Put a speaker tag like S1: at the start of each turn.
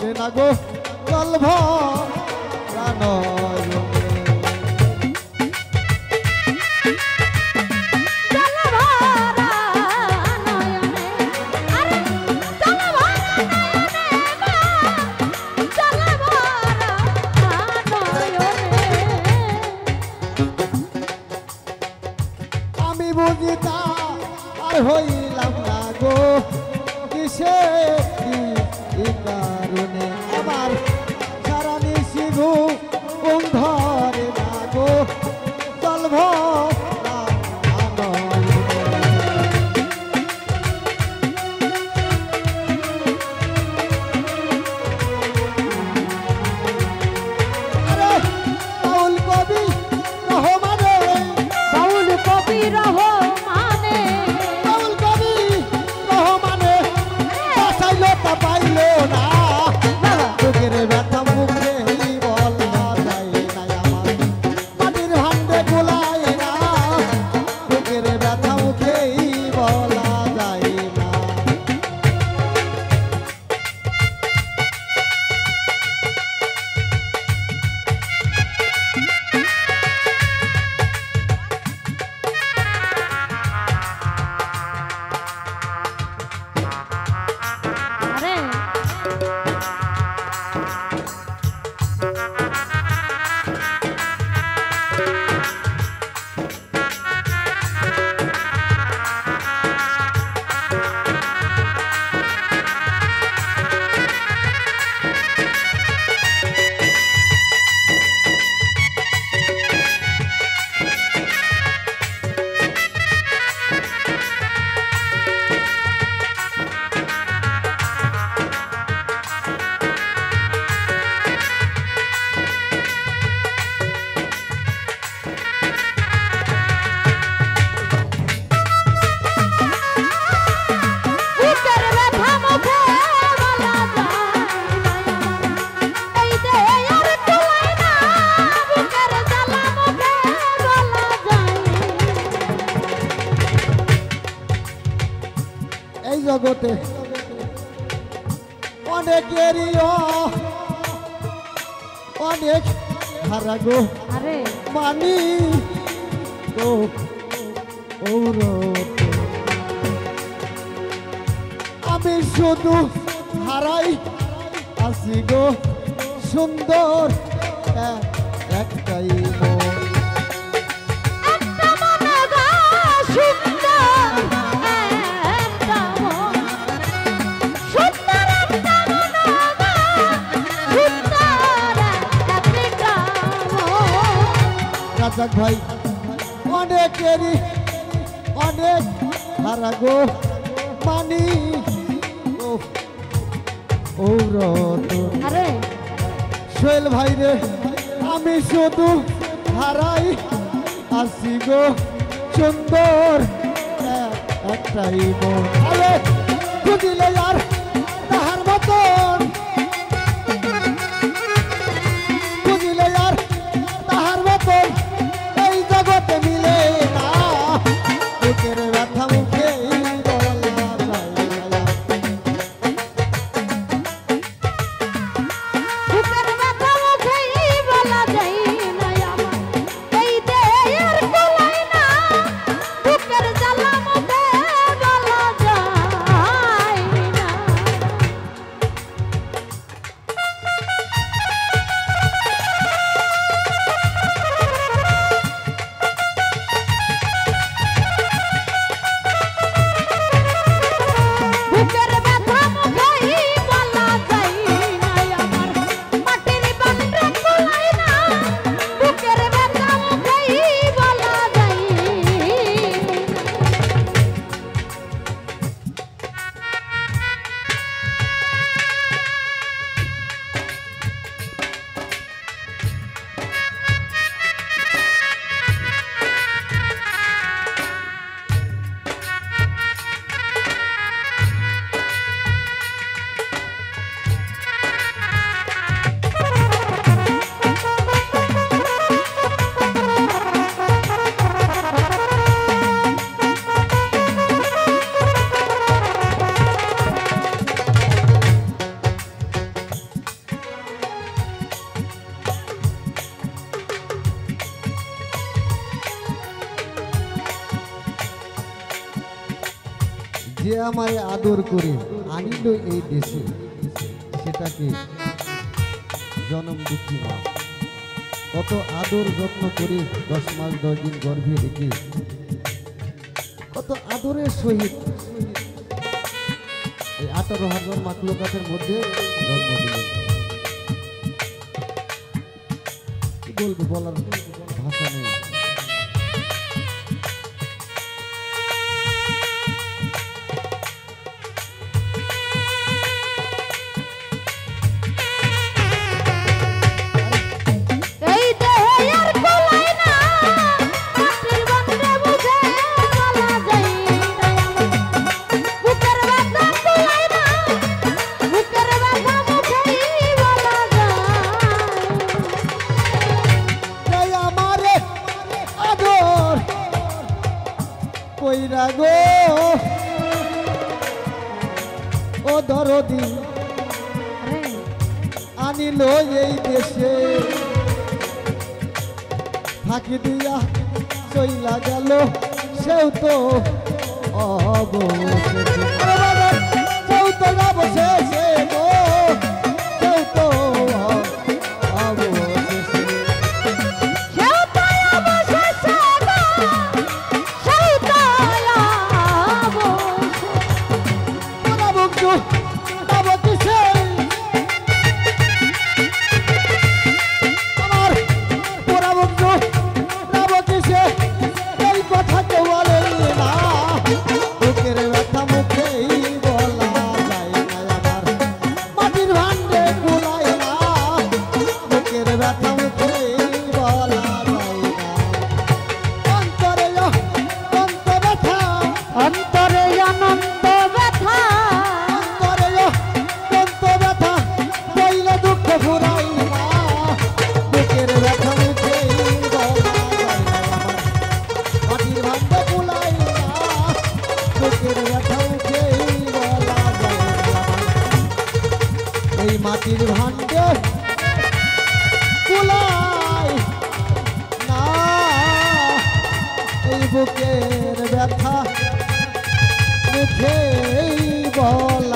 S1: রে না গো জল ভরা নয়নে হইলাম না গো কিসে কারণে আমার সারা নিশি ঘুম ধরে না গো জল ভরা আরে বাউল কবি রহমানে
S2: বাউল কবি রহমানে
S1: পাইলো না বুকের ব্যথা মুখে বলা যায় না আমার মাটির হান্ডে গোলায় না বুকের ব্যথা মুখে বলা যায় না জগতে অনেকেরই অনেক হারা গো মানি গো আমি শুধু হারাই আসি গো সুন্দর একটাই মন রাজাক ভাই অনেকেরই অনেক হারা গো মানি সোহেল ভাই রে আমি শুধু হারাই আসি গো সুন্দর একটাই মন আরে খুঁজিলে আর তাহার মতন খুঁজিলে আর তাহার মতন এই জগতে মিলে না বুকের ব্যথা মুখে যে আমায় আদর করে আনিল এই দেশে, সেটাকে জনম দুঃখী মা কত আদর যত্ন করে 10 মাস 10 দিন গর্ভে রেখে কত আদরের সহিত এই 18,000 মাকলুকাতের মধ্যে জন্ম দিলেন। কি বলবো, বলার ভাষা নেই। কইরা গো ও দরদি আনিল এই দেশে, ফাঁকি দিয়া চইলা গেল সেও তো অবশেষে, সেও তো অবশেষে গো, সেও তো অবশেষে। এই মাটির ভান্ডে কুলাই না, এই বুকের ব্যথা মুখেই বল